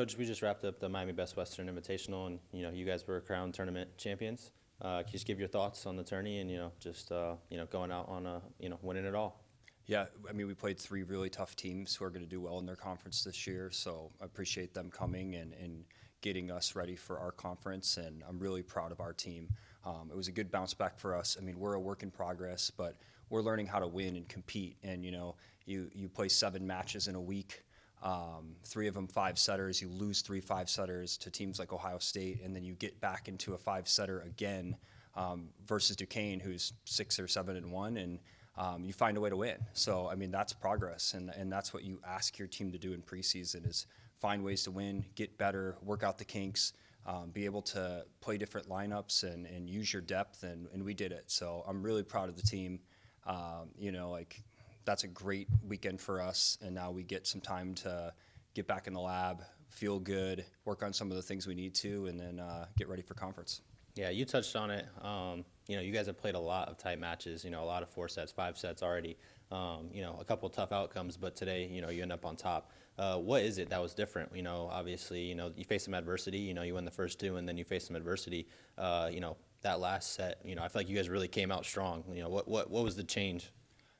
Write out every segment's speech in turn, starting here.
Coach, we just wrapped up the Miami Best Western Invitational, and you guys were crowned tournament champions. Can you just give your thoughts on the tourney and just going out on winning it all? Yeah, I mean, we played three really tough teams who are going to do well in their conference this year, so I appreciate them coming and getting us ready for our conference, and I'm really proud of our team. It was a good bounce back for us. I mean, we're a work in progress, but we're learning how to win and compete, and you play 7 matches in a week. 3 of them 5-setters. You lose 3 5-setters to teams like Ohio State, and then you get back into a 5-setter again versus Duquesne, who's 6 or 7-1, and you find a way to win. So I mean, that's progress, and that's what you ask your team to do in preseason is find ways to win, get better, work out the kinks, be able to play different lineups and use your depth, and we did it. So I'm really proud of the team. That's a great weekend for us, and now we get some time to get back in the lab, feel good, work on some of the things we need to, and then get ready for conference. Yeah, you touched on it. You guys have played a lot of tight matches, a lot of 4 sets, 5 sets already, a couple of tough outcomes, but today, you end up on top. What is it that was different? Obviously, you face some adversity, you win the first 2 and then you face some adversity. That last set, I feel like you guys really came out strong. What was the change?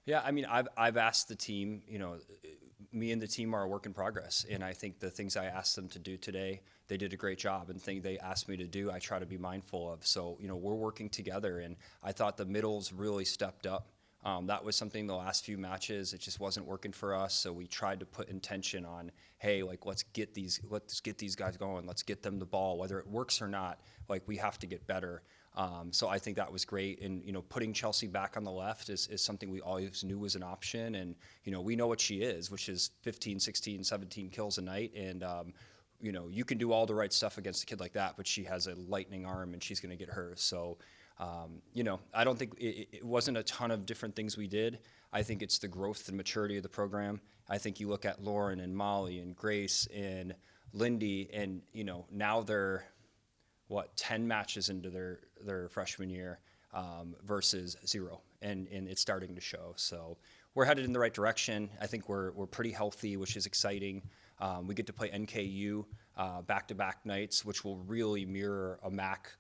Yeah, I mean, I've asked the team, me and the team are a work in progress, and I think the things I asked them to do today, they did a great job, and things they asked me to do, I try to be mindful of. So, we're working together, and I thought the middles really stepped up. That was something the last few matches, it just wasn't working for us, so we tried to put intention on, hey, let's get these guys going, let's get them the ball, whether it works or not, we have to get better. So I think that was great, and putting Chelsea back on the left is something we always knew was an option, and we know what she is, which is 15, 16, 17 kills a night, and you can do all the right stuff against a kid like that, but she has a lightning arm and she's going to get hers. So I don't think it wasn't a ton of different things we did. I think it's the growth and maturity of the program. I think you look at Lauren and Molly and Grace and Lindy, and now they're 10 matches into their freshman year versus 0, and it's starting to show. So we're headed in the right direction. I think we're pretty healthy, which is exciting. We get to play NKU back-to-back nights, which will really mirror a MAC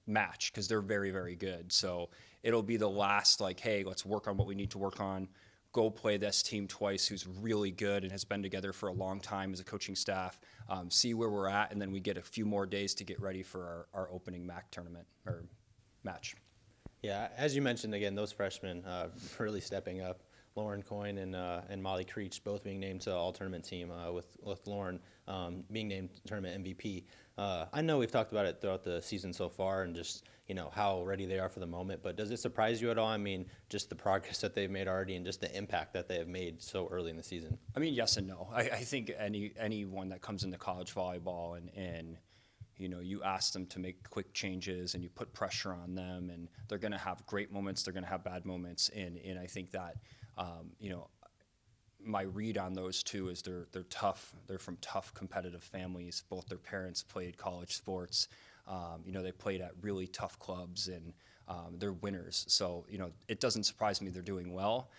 match because they're very, very good. So it'll be the last, hey, let's work on what we need to work on. Go play this team twice who's really good and has been together for a long time as a coaching staff, see where we're at, and then we get a few more days to get ready for our opening MAC tournament or match. Yeah, as you mentioned, again, those freshmen really stepping up. Lauren Coyne and Molly Creech both being named to all-tournament team, with Lauren being named tournament MVP. I know we've talked about it throughout the season so far and just, how ready they are for the moment, but does it surprise you at all? I mean, just the progress that they've made already and just the impact that they have made so early in the season. I mean, yes and no. I think anyone that comes into college volleyball and you ask them to make quick changes and you put pressure on them, and they're going to have great moments, they're going to have bad moments, and I think that my read on those two is they're tough. They're from tough competitive families. Both their parents played college sports. They played at really tough clubs, and they're winners. So it doesn't surprise me they're doing well,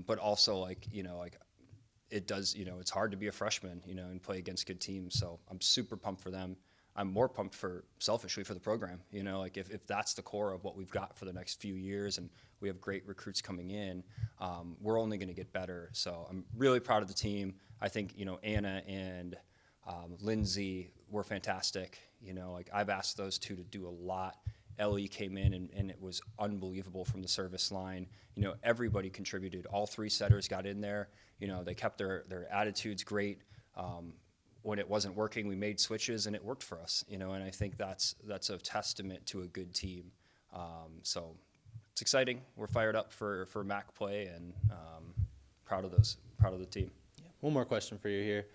but also it does. It's hard to be a freshman, and play against good teams. So I'm super pumped for them. I'm more pumped selfishly for the program. If that's the core of what we've got for the next few years, and we have great recruits coming in, we're only going to get better. So I'm really proud of the team. I think Anna and Lindsay were fantastic. I've asked those two to do a lot. Ellie came in and it was unbelievable from the service line. Everybody contributed. All 3 setters got in there. They kept their attitudes great. When it wasn't working, we made switches and it worked for us. And I think that's a testament to a good team. So it's exciting. We're fired up for MAC play, and proud of the team. Yeah. One more question for you here.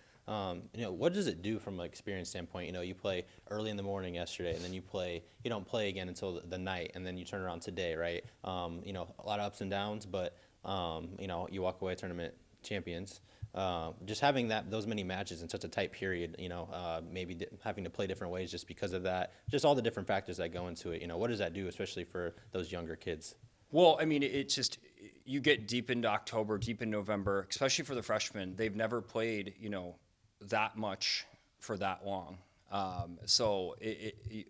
What does it do from an experience standpoint? You play early in the morning yesterday, and then you don't play again until the night, and then you turn around today, right? A lot of ups and downs, but you walk away tournament champions. Just having those many matches in such a tight period, maybe having to play different ways just because of that, just all the different factors that go into it. What does that do, especially for those younger kids? Well, I mean, it's just you get deep into October, deep in November, especially for the freshmen. They've never played, that much for that long. So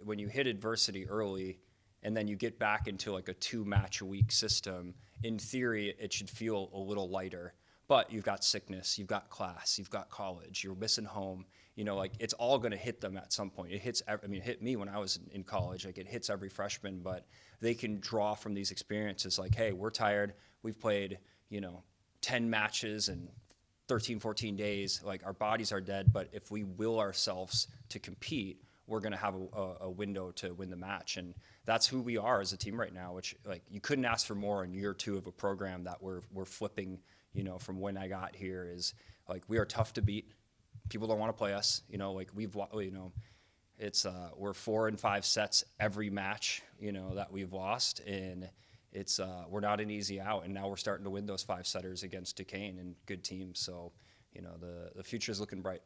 when you hit adversity early and then you get back into like a 2-match-a-week system, in theory, it should feel a little lighter. But you've got sickness, you've got class, you've got college, you're missing home. Like it's all going to hit them at some point. It hit me when I was in college. Like it hits every freshman, but they can draw from these experiences. Like, hey, we're tired. We've played, 10 matches in 13, 14 days. Like our bodies are dead, but if we will ourselves to compete, we're going to have a window to win the match. And that's who we are as a team right now, which like you couldn't ask for more in year 2 of a program that we're flipping, from when I got here. Is like we are tough to beat. People don't want to play us, like it's we're 4 and 5 sets every match, that we've lost, and it's we're not an easy out, and now we're starting to win those 5-setters against Duquesne and good teams. So, the future is looking bright.